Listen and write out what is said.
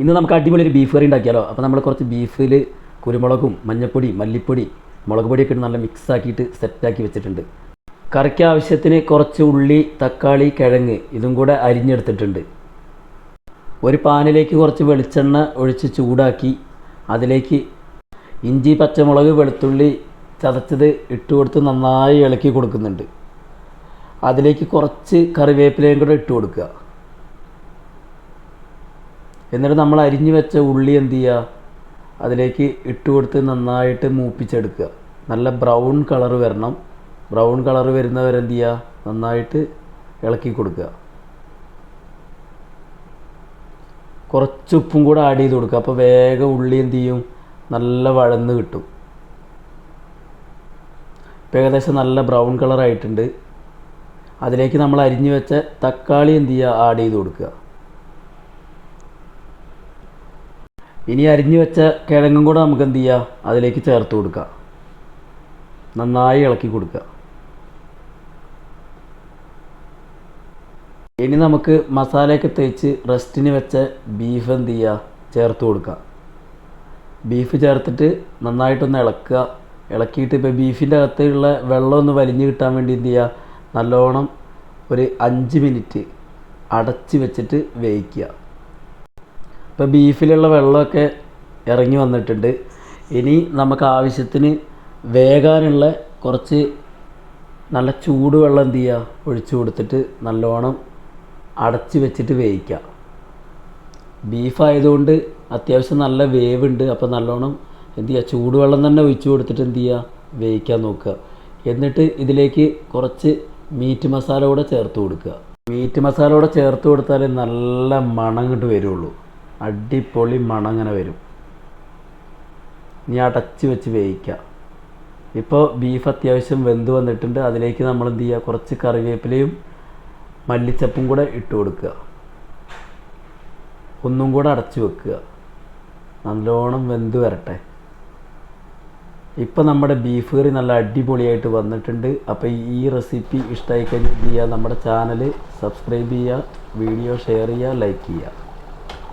ഇന്ന് നമുക്ക് അടിപൊളി ഒരു ബീഫ് കറി ഉണ്ടാക്കിയാലോ. അപ്പോൾ നമ്മൾ കുറച്ച് ബീഫിൽ കുരുമുളകും മഞ്ഞൾപ്പൊടി മല്ലിപ്പൊടി മുളക് പൊടിയൊക്കെ ഇട്ട് നല്ല മിക്സ് ആക്കിയിട്ട് സെറ്റാക്കി വെച്ചിട്ടുണ്ട്. കറിക്ക് ആവശ്യത്തിന് കുറച്ച് ഉള്ളി തക്കാളി കിഴങ്ങ് ഇതും കൂടെ അരിഞ്ഞെടുത്തിട്ടുണ്ട്. ഒരു പാനിലേക്ക് കുറച്ച് വെളിച്ചെണ്ണ ഒഴിച്ച് ചൂടാക്കി അതിലേക്ക് ഇഞ്ചി പച്ചമുളക് വെളുത്തുള്ളി ചതച്ചത് ഇട്ട് കൊടുത്ത് നന്നായി ഇളക്കി കൊടുക്കുന്നുണ്ട്. അതിലേക്ക് കുറച്ച് കറിവേപ്പിലയും കൂടെ ഇട്ട് കൊടുക്കുക. എന്നിട്ട് നമ്മൾ അരിഞ്ഞു വെച്ച ഉള്ളി എന്ത് ചെയ്യുക, അതിലേക്ക് ഇട്ട് കൊടുത്ത് നന്നായിട്ട് മൂപ്പിച്ചെടുക്കുക. നല്ല ബ്രൗൺ കളർ വരണം. ബ്രൗൺ കളർ വരുന്നവരെന്ത് ചെയ്യുക, നന്നായിട്ട് ഇളക്കി കൊടുക്കുക. കുറച്ച് ഉപ്പും കൂടെ ആഡ് ചെയ്ത് കൊടുക്കുക. അപ്പോൾ വേഗം ഉള്ളി എന്ത് ചെയ്യും, നല്ല വഴന്ന് കിട്ടും. ഇപ്പോൾ ഏകദേശം നല്ല ബ്രൗൺ കളറായിട്ടുണ്ട്. അതിലേക്ക് നമ്മൾ അരിഞ്ഞു വെച്ച തക്കാളി എന്ത് ചെയ്യുക, ആഡ് ചെയ്ത് കൊടുക്കുക. ഇനി അരിഞ്ഞു വെച്ച കിഴങ്ങും കൂടെ നമുക്ക് എന്ത് ചെയ്യുക, അതിലേക്ക് ചേർത്ത് കൊടുക്കുക. നന്നായി ഇളക്കി കൊടുക്കുക. ഇനി നമുക്ക് മസാലയൊക്കെ തേച്ച് റെസ്റ്റിന് വെച്ച ബീഫ് എന്ത് ചെയ്യുക, ചേർത്ത് കൊടുക്കുക. ബീഫ് ചേർത്തിട്ട് നന്നായിട്ടൊന്ന് ഇളക്കുക. ഇളക്കിയിട്ട് ഇപ്പോൾ ബീഫിൻ്റെ അകത്തുള്ള വെള്ളം ഒന്ന് വലിഞ്ഞ് കിട്ടാൻ വേണ്ടി എന്ത് ചെയ്യുക, നല്ലോണം ഒരു 5 മിനിറ്റ് അടച്ച് വെച്ചിട്ട് വേവിക്കുക. ഇപ്പോൾ ബീഫിലുള്ള വെള്ളമൊക്കെ ഇറങ്ങി വന്നിട്ടുണ്ട്. ഇനി നമുക്ക് ആവശ്യത്തിന് വേകാനുള്ള കുറച്ച് നല്ല ചൂടുവെള്ളം എന്ത് ചെയ്യുക, ഒഴിച്ചു കൊടുത്തിട്ട് നല്ലോണം അടച്ച് വെച്ചിട്ട് വേവിക്കുക. ബീഫായതുകൊണ്ട് അത്യാവശ്യം നല്ല വേവുണ്ട്. അപ്പോൾ നല്ലോണം എന്ത് ചെയ്യുക, ചൂടുവെള്ളം തന്നെ ഒഴിച്ചു കൊടുത്തിട്ട് എന്ത് ചെയ്യുക, വേവിക്കാൻ നോക്കുക. എന്നിട്ട് ഇതിലേക്ക് കുറച്ച് മീറ്റ് മസാല കൂടെ ചേർത്ത് കൊടുക്കുക. മീറ്റ് മസാല കൂടെ ചേർത്ത് കൊടുത്താൽ നല്ല മണം ഇങ്ങോട്ട് വരുള്ളൂ. അടിപൊളി മണം അങ്ങനെ വരും. ഇനി അടച്ച് വെച്ച് വേവിക്കുക. ഇപ്പോൾ ബീഫ് അത്യാവശ്യം വെന്ത് വന്നിട്ടുണ്ട്. അതിലേക്ക് നമ്മൾ എന്ത് ചെയ്യുക, കുറച്ച് കറിവേപ്പിലയും മല്ലിച്ചപ്പും കൂടെ ഇട്ട് കൊടുക്കുക. ഒന്നും കൂടെ അടച്ച് വെക്കുക. നല്ലോണം വെന്ത് വരട്ടെ. ഇപ്പോൾ നമ്മുടെ ബീഫ് കറി നല്ല അടിപൊളിയായിട്ട് വന്നിട്ടുണ്ട്. അപ്പോൾ ഈ റെസിപ്പി ഇഷ്ടമായി കഴിഞ്ഞാൽ എന്ത് ചെയ്യുക, നമ്മുടെ ചാനൽ സബ്സ്ക്രൈബ് ചെയ്യുക, വീഡിയോ ഷെയർ ചെയ്യുക, ലൈക്ക് ചെയ്യുക.